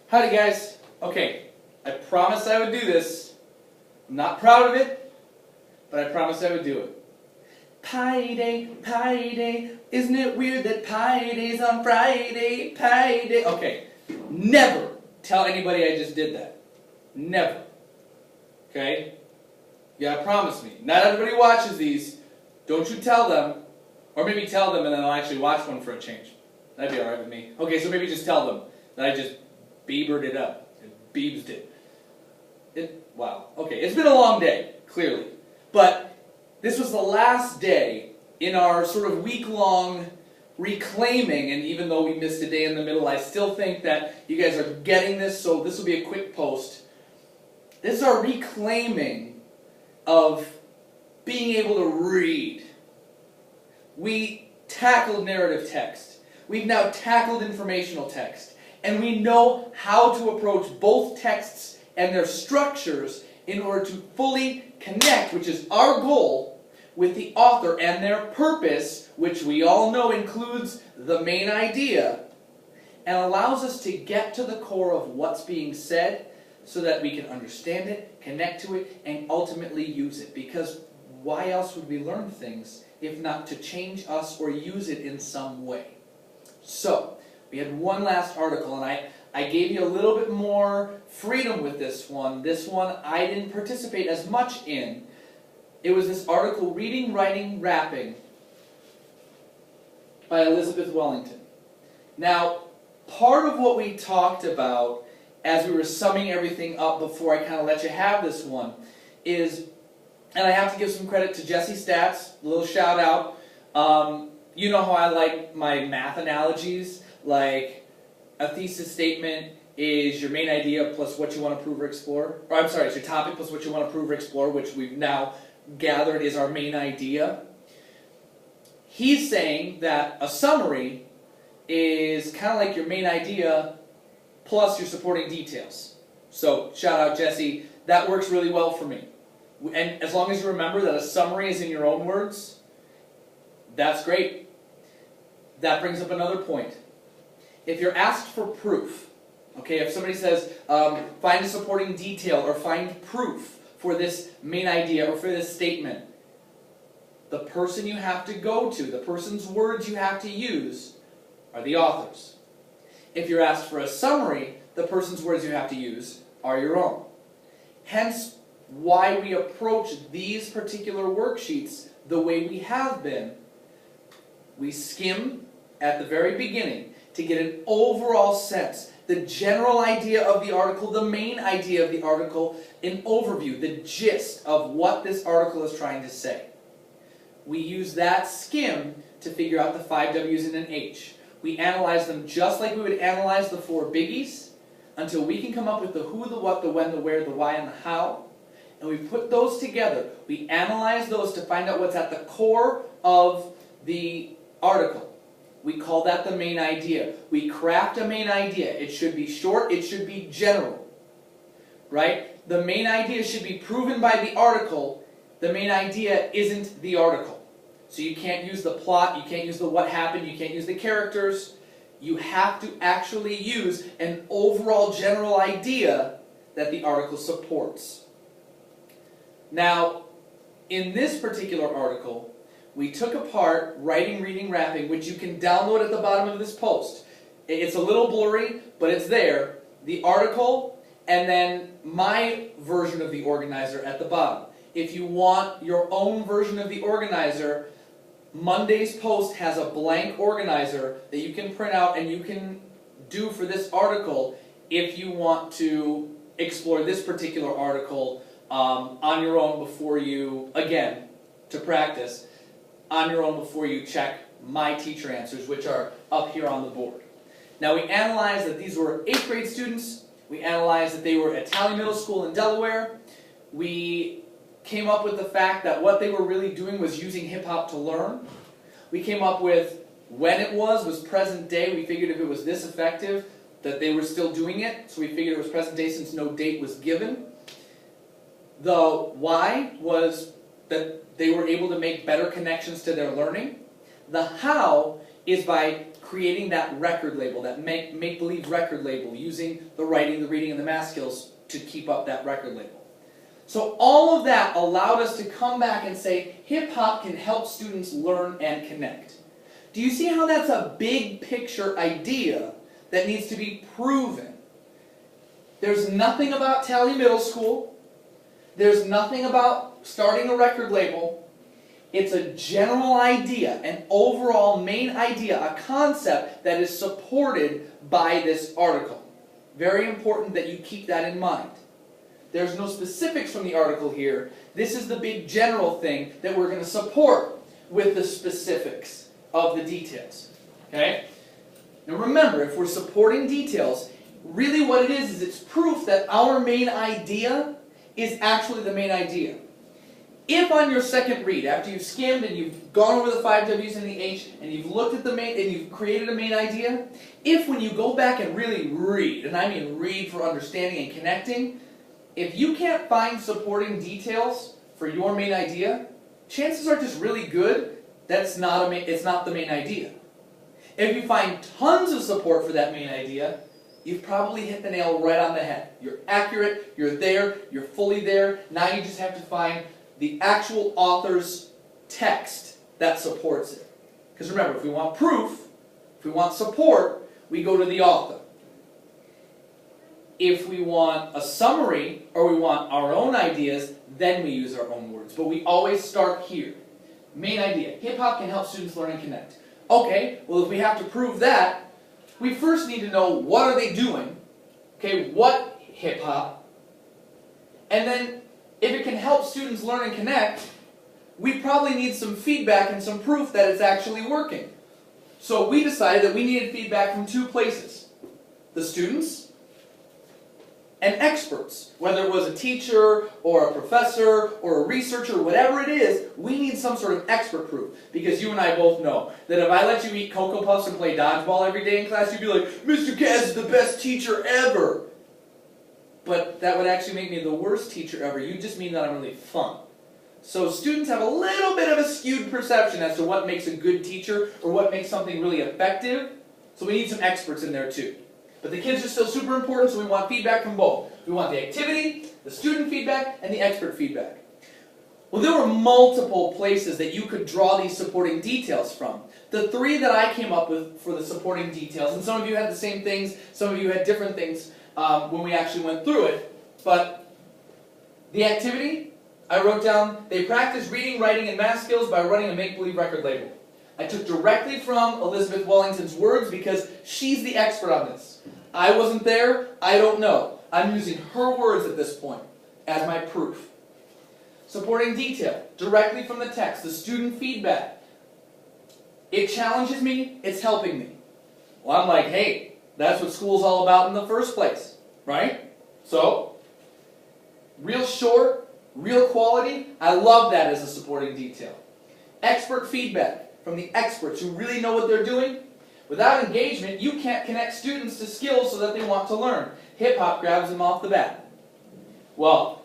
Howdy guys. Okay, I promised I would do this. I'm not proud of it, but I promised I would do it. Pi Day, isn't it weird that Pi Day's on Friday, Pi Day? Okay, never tell anybody I just did that. Never. Okay? You gotta promise me. Not everybody watches these. Don't you tell them, or maybe tell them and then I'll actually watch one for a change. That'd be alright with me. Okay, so maybe just tell them that I just Biebered it up. Beebsed it. Wow. Okay, it's been a long day, clearly. But this was the last day in our sort of week-long reclaiming, and even though we missed a day in the middle, I still think that you guys are getting this, so this will be a quick post. This is our reclaiming of being able to read. We tackled narrative text. We've now tackled informational text. And we know how to approach both texts and their structures in order to fully connect, which is our goal, with the author and their purpose, which we all know includes the main idea, and allows us to get to the core of what's being said so that we can understand it, connect to it, and ultimately use it. Because why else would we learn things if not to change us or use it in some way? So, we had one last article, and I gave you a little bit more freedom with this one. This one I didn't participate as much in. It was this article, Reading, Writing, Rapping, by Elizabeth Wellington. Now, part of what we talked about as we were summing everything up before I kind of let you have this one is, and I have to give some credit to Jesse Stats, a little shout out. You know how I like my math analogies? Like, a thesis statement is your main idea plus what you want to prove or explore. Or I'm sorry, it's your topic plus what you want to prove or explore, which we've now gathered is our main idea. He's saying that a summary is kind of like your main idea plus your supporting details. So, shout out Jesse, that works really well for me. And as long as you remember that a summary is in your own words, that's great. That brings up another point. If you're asked for proof, okay, if somebody says, find a supporting detail or find proof for this main idea or for this statement, the person you have to go to, the person's words you have to use, are the authors. If you're asked for a summary, the person's words you have to use are your own. Hence, why we approach these particular worksheets the way we have been. We skim at the very beginning to get an overall sense, the general idea of the article, the main idea of the article, an overview, the gist of what this article is trying to say. We use that skim to figure out the 5 W's and an H. We analyze them just like we would analyze the 4 biggies until we can come up with the who, the what, the when, the where, the why, and the how. And we put those together. We analyze those to find out what's at the core of the article. We call that the main idea. We craft a main idea. It should be short, it should be general. Right? The main idea should be proven by the article. The main idea isn't the article. So you can't use the plot, you can't use the what happened, you can't use the characters. You have to actually use an overall general idea that the article supports. Now, in this particular article, we took apart Writing, Reading, Rapping, which you can download at the bottom of this post. It's a little blurry, but it's there. The article, and then my version of the organizer at the bottom. If you want your own version of the organizer, Monday's post has a blank organizer that you can print out and you can do for this article if you want to explore this particular article on your own before you, again, to practice, on your own before you check my teacher answers, which are up here on the board. Now, we analyzed that these were 8th grade students. We analyzed that they were at Tally Middle School in Delaware. We came up with the fact that what they were really doing was using hip-hop to learn. We came up with when it was present day. We figured if it was this effective, that they were still doing it. So we figured it was present day since no date was given. The why was that they were able to make better connections to their learning. The how is by creating that record label, that make-believe record label, using the writing, the reading, and the math skills to keep up that record label. So all of that allowed us to come back and say, hip-hop can help students learn and connect. Do you see how that's a big picture idea that needs to be proven? There's nothing about Tally Middle School. There's nothing about starting a record label. It's a general idea, an overall main idea, a concept that is supported by this article. Very important that you keep that in mind. There's no specifics from the article here. This is the big general thing that we're going to support with the specifics of the details. Okay? Now remember, if we're supporting details, really what it is it's proof that our main idea is actually the main idea. If on your second read, after you've skimmed and you've gone over the 5 W's and the H, and you've looked at the main, and you've created a main idea, if when you go back and really read, and I mean read for understanding and connecting, if you can't find supporting details for your main idea, chances are just really good it's not the main idea. If you find tons of support for that main idea, you've probably hit the nail right on the head. You're accurate, you're there, you're fully there. Now you just have to find the actual author's text that supports it. Because remember, if we want proof, if we want support, we go to the author. If we want a summary, or we want our own ideas, then we use our own words. But we always start here. Main idea. Hip-hop can help students learn and connect. Okay, well if we have to prove that, we first need to know what are they doing. Okay, what hip-hop? And then, if it can help students learn and connect, we probably need some feedback and some proof that it's actually working. So we decided that we needed feedback from 2 places. The students and experts. Whether it was a teacher, or a professor, or a researcher, whatever it is, we need some sort of expert proof. Because you and I both know that if I let you eat Cocoa Puffs and play dodgeball every day in class, you'd be like, Mr. Cass is the best teacher ever. But that would actually make me the worst teacher ever. You just mean that I'm really fun. So students have a little bit of a skewed perception as to what makes a good teacher or what makes something really effective. So we need some experts in there too. But the kids are still super important, so we want feedback from both. We want the activity, the student feedback, and the expert feedback. Well, there were multiple places that you could draw these supporting details from. The 3 that I came up with for the supporting details, and some of you had the same things, some of you had different things, when we actually went through it. But the activity, I wrote down, they practice reading, writing, and math skills by running a make-believe record label. I took directly from Elizabeth Wellington's words because she's the expert on this. I wasn't there, I don't know. I'm using her words at this point as my proof. Supporting detail, directly from the text, the student feedback. It challenges me, it's helping me. Well, I'm like, hey, that's what school's all about in the first place, right? So, real short, real quality, I love that as a supporting detail. Expert feedback from the experts who really know what they're doing. Without engagement, you can't connect students to skills so that they want to learn. Hip-hop grabs them off the bat. Well,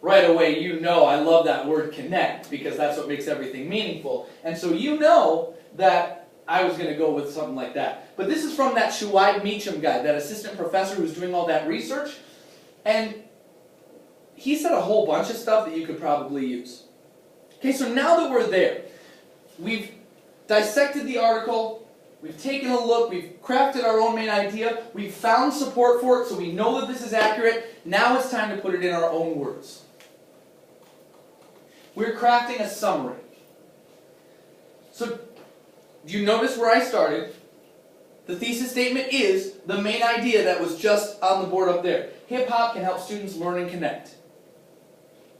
right away you know I love that word connect because that's what makes everything meaningful. And so you know that I was going to go with something like that. But this is from that Shuaib Meacham guy, that assistant professor who's doing all that research. And he said a whole bunch of stuff that you could probably use. Okay, so now that we're there, we've dissected the article, we've taken a look, we've crafted our own main idea, we've found support for it so we know that this is accurate. Now it's time to put it in our own words. We're crafting a summary. So, do you notice where I started? The thesis statement is the main idea that was just on the board up there. Hip-hop can help students learn and connect.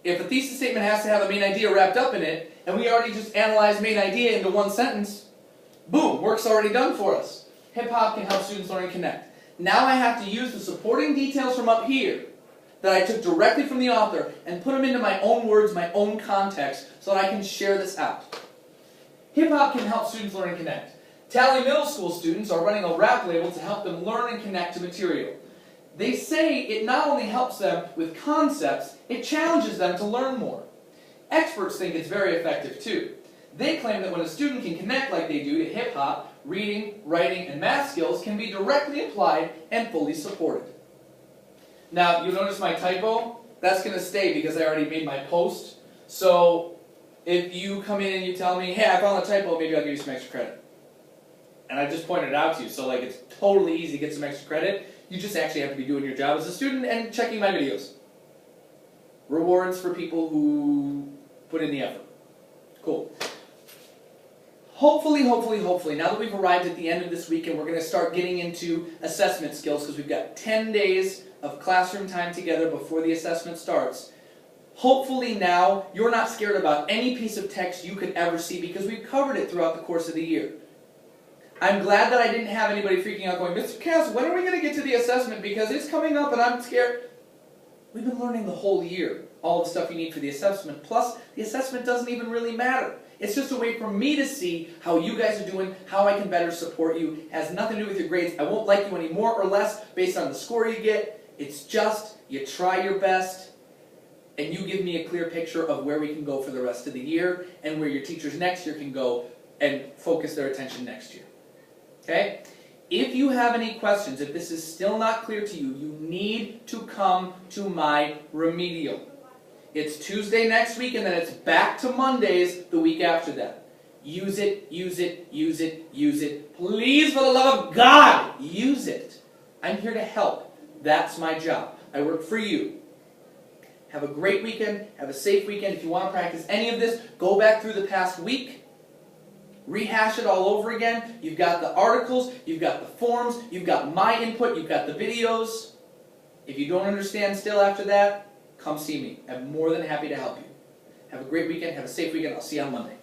If a thesis statement has to have a main idea wrapped up in it, and we already just analyzed main idea into one sentence, boom, work's already done for us. Hip-hop can help students learn and connect. Now I have to use the supporting details from up here that I took directly from the author and put them into my own words, my own context, so that I can share this out. Hip-hop can help students learn and connect. Tally Middle School students are running a rap label to help them learn and connect to material. They say it not only helps them with concepts, it challenges them to learn more. Experts think it's very effective too. They claim that when a student can connect like they do to hip-hop, reading, writing, and math skills can be directly applied and fully supported. Now, you'll notice my typo, that's going to stay because I already made my post. So, if you come in and you tell me, hey, I found a typo, maybe I'll give you some extra credit. And I just pointed it out to you, so like it's totally easy to get some extra credit. You just actually have to be doing your job as a student and checking my videos. Rewards for people who put in the effort. Cool. Hopefully, now that we've arrived at the end of this weekend, we're going to start getting into assessment skills because we've got 10 days of classroom time together before the assessment starts. Hopefully now, you're not scared about any piece of text you could ever see because we've covered it throughout the course of the year. I'm glad that I didn't have anybody freaking out going, Mr. Cass, when are we going to get to the assessment because it's coming up and I'm scared. We've been learning the whole year all the stuff you need for the assessment, plus the assessment doesn't even really matter. It's just a way for me to see how you guys are doing, how I can better support you. It has nothing to do with your grades. I won't like you any more or less based on the score you get. It's just you try your best and you give me a clear picture of where we can go for the rest of the year and where your teachers next year can go and focus their attention next year. Okay? If you have any questions, if this is still not clear to you, you need to come to my remedial. It's Tuesday next week and then it's back to Mondays the week after that. Use it, use it, use it, use it. Please, for the love of God, use it. I'm here to help. That's my job. I work for you. Have a great weekend. Have a safe weekend. If you want to practice any of this, go back through the past week. Rehash it all over again. You've got the articles, you've got the forms, you've got my input, you've got the videos. If you don't understand still after that, come see me. I'm more than happy to help you. Have a great weekend. Have a safe weekend. I'll see you on Monday.